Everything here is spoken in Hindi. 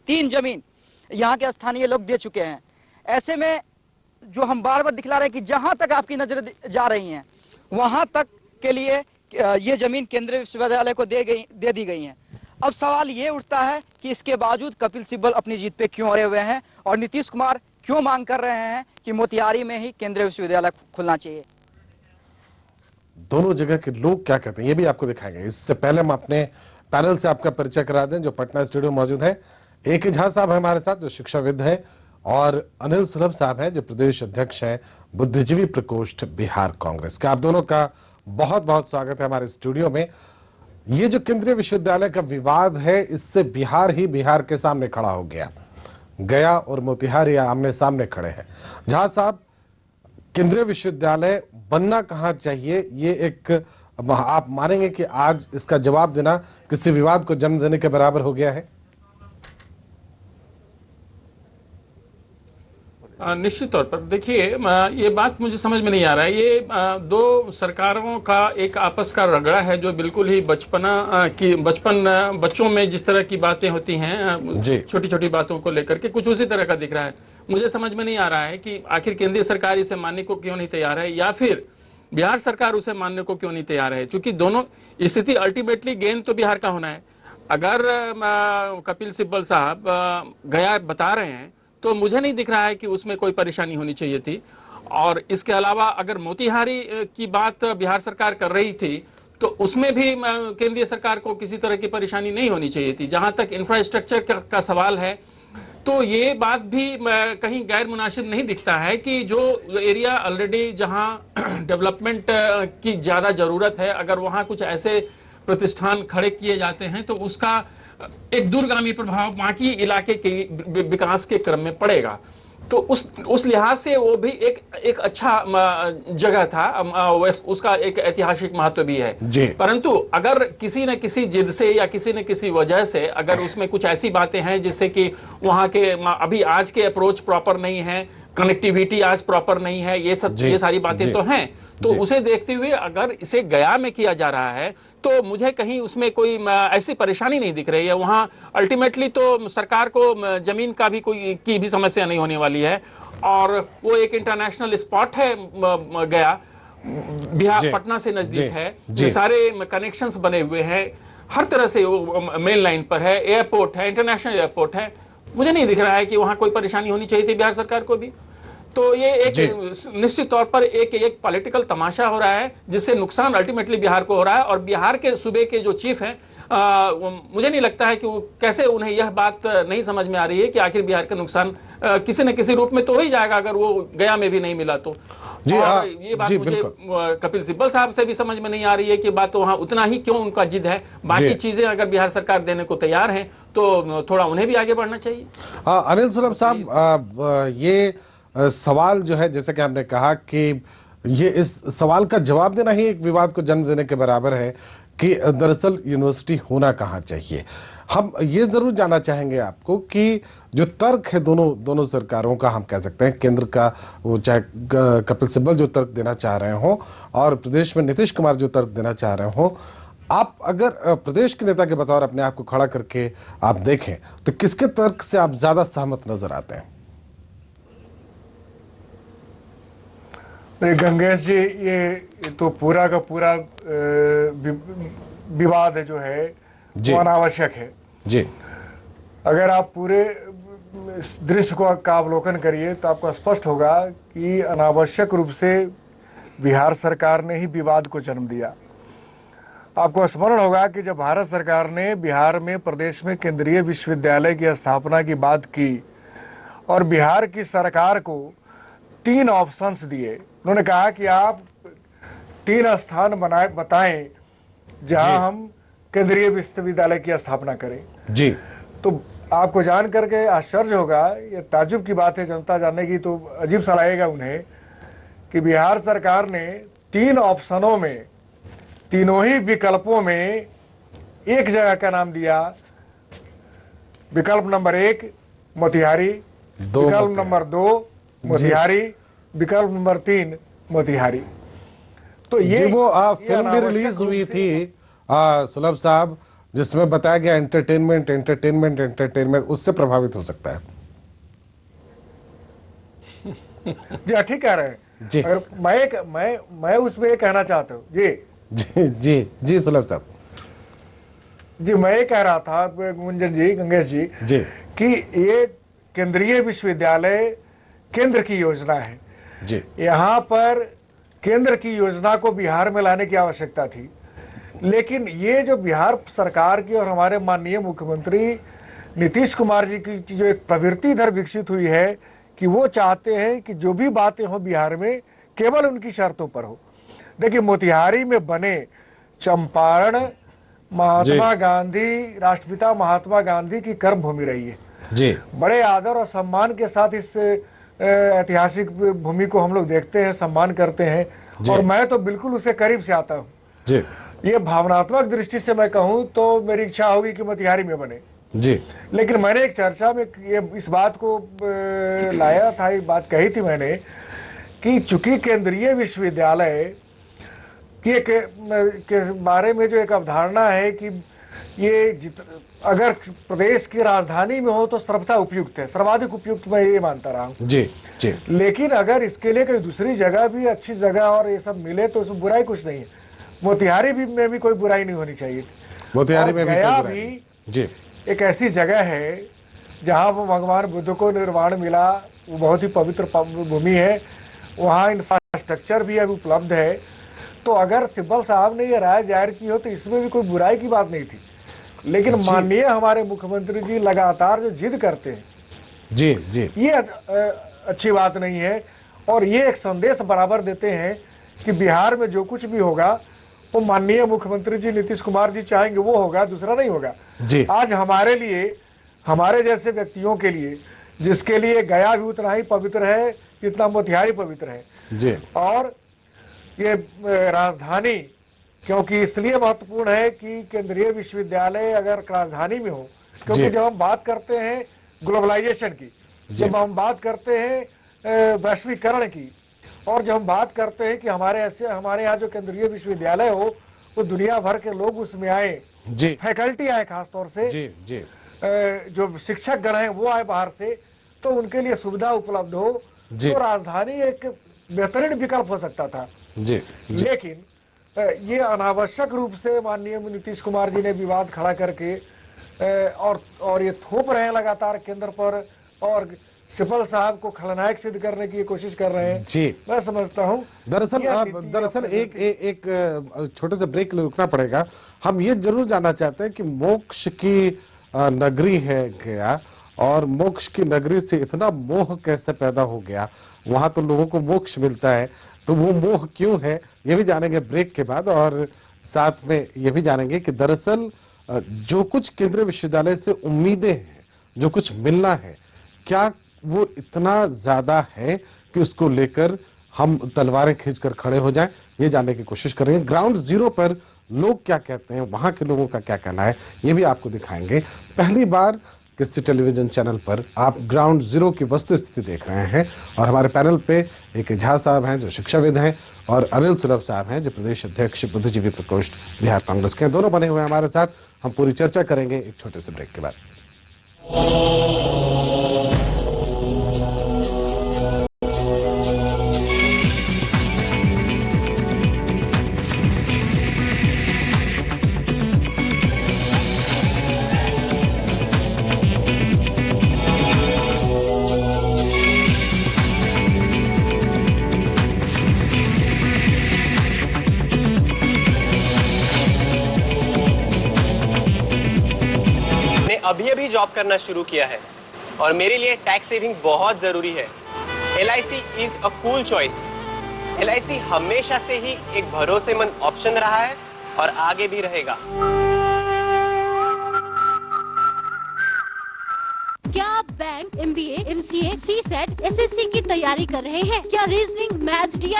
3 जमीन यहाँ के स्थानीय लोग दे चुके हैं। ऐसे में जो हम बार बार दिखला रहे हैं कि जहां तक आपकी नजर जा रही हैं वहां तक के लिए ये जमीन केंद्रीय विश्वविद्यालय को दे दी गई है। अब सवाल ये उठता है कि इसके बावजूद कपिल सिब्बल अपनी जीत पे क्यों अड़े हुए हैं और नीतीश कुमार क्यों मांग कर रहे हैं कि मोतिहारी में ही केंद्रीय विश्वविद्यालय खुलना चाहिए। दोनों जगह के लोग क्या कहते हैं ये भी आपको दिखाएंगे। इससे पहले हम अपने पैनल से आपका परिचय करा दें जो पटना स्टूडियो में मौजूद है। AK झा साहब है हमारे साथ जो शिक्षाविद है, और अनिल सुलभ साहब है जो प्रदेश अध्यक्ष है बुद्धिजीवी प्रकोष्ठ बिहार कांग्रेस का। आप दोनों का बहुत बहुत स्वागत है हमारे स्टूडियो में। ये जो केंद्रीय विश्वविद्यालय का विवाद है, इससे बिहार के सामने खड़ा हो गया। गया और मोतिहारी आमने सामने खड़े हैं। झा साहब, केंद्रीय विश्वविद्यालय बनना कहां चाहिए, ये एक आप मानेंगे कि आज इसका जवाब देना किसी विवाद को जन्म देने के बराबर हो गया है? निश्चित तौर पर देखिए, ये बात मुझे समझ में नहीं आ रहा है। ये दो सरकारों का एक आपस का रगड़ा है जो बिल्कुल ही बच्चों में जिस तरह की बातें होती हैं छोटी छोटी बातों को लेकर के, कुछ उसी तरह का दिख रहा है। मुझे समझ में नहीं आ रहा है कि आखिर केंद्रीय सरकार इसे मानने को क्यों नहीं तैयार है, या फिर बिहार सरकार उसे मानने को क्यों नहीं तैयार है। क्योंकि दोनों स्थिति अल्टीमेटली गेन तो बिहार का होना है। अगर कपिल सिब्बल साहब गया बता रहे हैं तो मुझे नहीं दिख रहा है कि उसमें कोई परेशानी होनी चाहिए थी। और इसके अलावा अगर मोतिहारी की बात बिहार सरकार कर रही थी तो उसमें भी केंद्रीय सरकार को किसी तरह की परेशानी नहीं होनी चाहिए थी। जहां तक इंफ्रास्ट्रक्चर का सवाल है तो ये बात भी कहीं गैर मुनासिब नहीं दिखता है कि जो एरिया ऑलरेडी जहां डेवलपमेंट की ज्यादा जरूरत है, अगर वहां कुछ ऐसे प्रतिष्ठान खड़े किए जाते हैं तो उसका एक दूरगामी प्रभाव बाकी इलाके के विकास के क्रम में पड़ेगा। तो उस लिहाज से वो भी एक अच्छा जगह था, उसका एक ऐतिहासिक महत्व भी है। परंतु अगर किसी न किसी जिद से या किसी न किसी वजह से अगर उसमें कुछ ऐसी बातें हैं जिससे कि वहां के अभी आज के अप्रोच प्रॉपर नहीं है, कनेक्टिविटी आज प्रॉपर नहीं है, ये सारी बातें तो हैं, तो उसे देखते हुए अगर इसे गया में किया जा रहा है तो मुझे कहीं उसमें कोई ऐसी परेशानी नहीं दिख रही है। वहां अल्टीमेटली तो सरकार को जमीन का भी की भी समस्या नहीं होने वाली है, और वो एक इंटरनेशनल स्पॉट है गया, बिहार पटना से नजदीक है, ये सारे कनेक्शंस बने हुए हैं, हर तरह से वो मेन लाइन पर है, एयरपोर्ट है, इंटरनेशनल एयरपोर्ट है। मुझे नहीं दिख रहा है कि वहां कोई परेशानी होनी चाहिए थी बिहार सरकार को भी। तो ये एक निश्चित तौर पर एक पॉलिटिकल तमाशा हो रहा है जिससे नुकसान अल्टीमेटली बिहार को हो रहा है। और बिहार के सूबे के जो चीफ हैं, मुझे नहीं लगता है कि वो कैसे उन्हें यह बात नहीं समझ में आ रही है कि आखिर बिहार का नुकसान किसी न किसी रूप में तो हो ही जाएगा अगर वो गया में भी नहीं मिला तो। और ये बात मुझे कपिल सिब्बल साहब से भी समझ में नहीं आ रही है कि बात तो वहां उतना ही क्यों उनका जिद है। बाकी चीजें अगर बिहार सरकार देने को तैयार है तो थोड़ा उन्हें भी आगे बढ़ना चाहिए। अनिल सुलभ साहब, ये सवाल जो है, जैसे कि हमने कहा कि ये इस सवाल का जवाब देना ही एक विवाद को जन्म देने के बराबर है कि दरअसल यूनिवर्सिटी होना कहां चाहिए। हम ये जरूर जानना चाहेंगे आपको कि जो तर्क है दोनों सरकारों का, हम कह सकते हैं केंद्र का, वो चाहे कपिल सिब्बल जो तर्क देना चाह रहे हो और प्रदेश में नीतीश कुमार जो तर्क देना चाह रहे हो, आप अगर प्रदेश के नेता के बतौर अपने आप को खड़ा करके आप देखें तो किसके तर्क से आप ज्यादा सहमत नजर आते हैं? गंगेश जी, ये तो पूरा का पूरा विवाद है जो है वो अनावश्यक है जी। अगर आप पूरे दृश्य का अवलोकन करिए तो आपको स्पष्ट होगा कि अनावश्यक रूप से बिहार सरकार ने ही विवाद को जन्म दिया। आपको स्मरण होगा कि जब भारत सरकार ने बिहार में प्रदेश में केंद्रीय विश्वविद्यालय की स्थापना की बात की और बिहार की सरकार को 3 ऑप्शंस दिए, उन्होंने कहा कि आप 3 स्थान बताएं जहां हम केंद्रीय विश्वविद्यालय की स्थापना करें जी। तो आपको जान करके आश्चर्य होगा, ये ताज्जुब की बात है जनता जानने की, तो अजीब सा लगेगा उन्हें कि बिहार सरकार ने 3 ऑप्शनों में, तीनों ही विकल्पों में एक जगह का नाम दिया। विकल्प नंबर 1 मोतिहारी, विकल्प नंबर 2 मोतिहारी, विकल्प नंबर 3 मोतिहारी। तो ये वो फिल्म भी रिलीज हुई थी सुलभ साहब, जिसमें बताया गया एंटरटेनमेंट एंटरटेनमेंट एंटरटेनमेंट, उससे प्रभावित हो सकता है। जी ठीक कह रहे हैं जी। अगर मैं उसमें ये कहना चाहता हूँ जी जी जी जी सुलभ साहब जी, मैं ये कह रहा था गुंजन जी, गंगेश जी कि ये केंद्रीय विश्वविद्यालय केंद्र की योजना है जी। यहाँ पर केंद्र की योजना को बिहार में लाने की आवश्यकता थी, लेकिन ये जो बिहार सरकार की और हमारे माननीय मुख्यमंत्री नीतीश कुमार जी की जो एक प्रवृत्ति इधर विकसित हुई है कि वो चाहते हैं कि जो भी बातें हो बिहार में केवल उनकी शर्तों पर हो। देखिए, मोतिहारी में बने चंपारण महात्मा गांधी, राष्ट्रपिता महात्मा गांधी की कर्म भूमि रही है जी। बड़े आदर और सम्मान के साथ इस ऐतिहासिक भूमि को हम लोग देखते हैं, सम्मान करते हैं, और मैं तो बिल्कुल उसे करीब से आता हूँ जी। ये भावनात्मक दृष्टि से मैं कहूँ तो मेरी इच्छा होगी कि मोतिहारी में बने जी। लेकिन मैंने एक चर्चा में ये इस बात को लाया था, एक बात कही थी मैंने कि चूंकि केंद्रीय विश्वविद्यालय के बारे में जो एक अवधारणा है कि ये अगर प्रदेश की राजधानी में हो तो सर्वथा उपयुक्त है, सर्वाधिक उपयुक्त मैं ये मानता रहा हूँ जी जी। लेकिन अगर इसके लिए कोई दूसरी जगह भी अच्छी जगह और ये सब मिले तो उसमें बुराई कुछ नहीं है। मोतिहारी में भी कोई बुराई नहीं होनी चाहिए। मोतिहारी में गया भी जी एक ऐसी जगह है जहाँ वो भगवान बुद्ध को निर्वाण मिला, वो बहुत ही पवित्र भूमि है, वहाँ इंफ्रास्ट्रक्चर भी अब उपलब्ध है। तो अगर सिब्बल साहब ने ये राय जाहिर की हो तो इसमें भी कोई बुराई की बात नहीं थी, लेकिन माननीय हमारे मुख्यमंत्री जी लगातार जो जिद करते हैं जी जी, ये अच्छी बात नहीं है। और ये एक संदेश बराबर देते हैं कि बिहार में जो कुछ भी होगा वो माननीय मुख्यमंत्री जी नीतीश कुमार जी चाहेंगे वो होगा, दूसरा नहीं होगा जी। आज हमारे लिए, हमारे जैसे व्यक्तियों के लिए, जिसके लिए गया भी उतना ही पवित्र है जितना मोतिहारी पवित्र है जी। और ये राजधानी क्योंकि इसलिए महत्वपूर्ण है कि केंद्रीय विश्वविद्यालय अगर राजधानी में हो, क्योंकि जब हम बात करते हैं ग्लोबलाइजेशन की, जब हम बात करते हैं वैश्वीकरण की, और जब हम बात करते हैं कि हमारे यहाँ जो केंद्रीय विश्वविद्यालय हो वो दुनिया भर के लोग उसमें आए, फैकल्टी आए खासतौर से जी जी, जो शिक्षक गण हैं वो आए बाहर से, तो उनके लिए सुविधा उपलब्ध हो तो राजधानी एक बेहतरीन विकल्प हो सकता था जी। लेकिन ये अनावश्यक रूप से माननीय नीतीश कुमार जी ने विवाद खड़ा करके और ये थोप रहे हैं लगातार केंद्र पर और सिब्बल साहब को खलनायक सिद्ध करने की कोशिश कर रहे हैं जी। मैं समझता हूं दरअसल एक छोटे से ब्रेक रुकना पड़ेगा। हम ये जरूर जानना चाहते हैं कि मोक्ष की नगरी है गया, और मोक्ष की नगरी से इतना मोह कैसे पैदा हो गया, वहां तो लोगों को मोक्ष मिलता है, तो वो मोह क्यों है ये भी जानेंगे ब्रेक के बाद। और साथ में ये भी जानेंगे कि दरअसल जो कुछ केंद्रीय विश्वविद्यालय से उम्मीदें हैं, जो कुछ मिलना है, क्या वो इतना ज्यादा है कि उसको लेकर हम तलवारें खींचकर खड़े हो जाएं, ये जानने की कोशिश करेंगे। ग्राउंड जीरो पर लोग क्या कहते हैं, वहां के लोगों का क्या कहना है, ये भी आपको दिखाएंगे। पहली बार किसी टेलीविजन चैनल पर आप ग्राउंड जीरो की वस्तु स्थिति देख रहे हैं, और हमारे पैनल पे एक झा साहब हैं जो शिक्षाविद हैं, और अनिल सुलभ साहब हैं जो प्रदेश अध्यक्ष बुद्धिजीवी प्रकोष्ठ बिहार कांग्रेस के हैं। दोनों बने हुए हैं हमारे साथ। हम पूरी चर्चा करेंगे एक छोटे से ब्रेक के बाद। अभी जॉब करना शुरू किया है और मेरे लिए टैक्स सेविंग बहुत जरूरी है। LIC is a cool choice. LIC हमेशा से ही एक भरोसेमंद ऑप्शन रहा है और आगे भी रहेगा। क्या आप bank, MBA, MCA, CSET, SSC की तैयारी कर रहे हैं? क्या रीजनिंग, मैथ,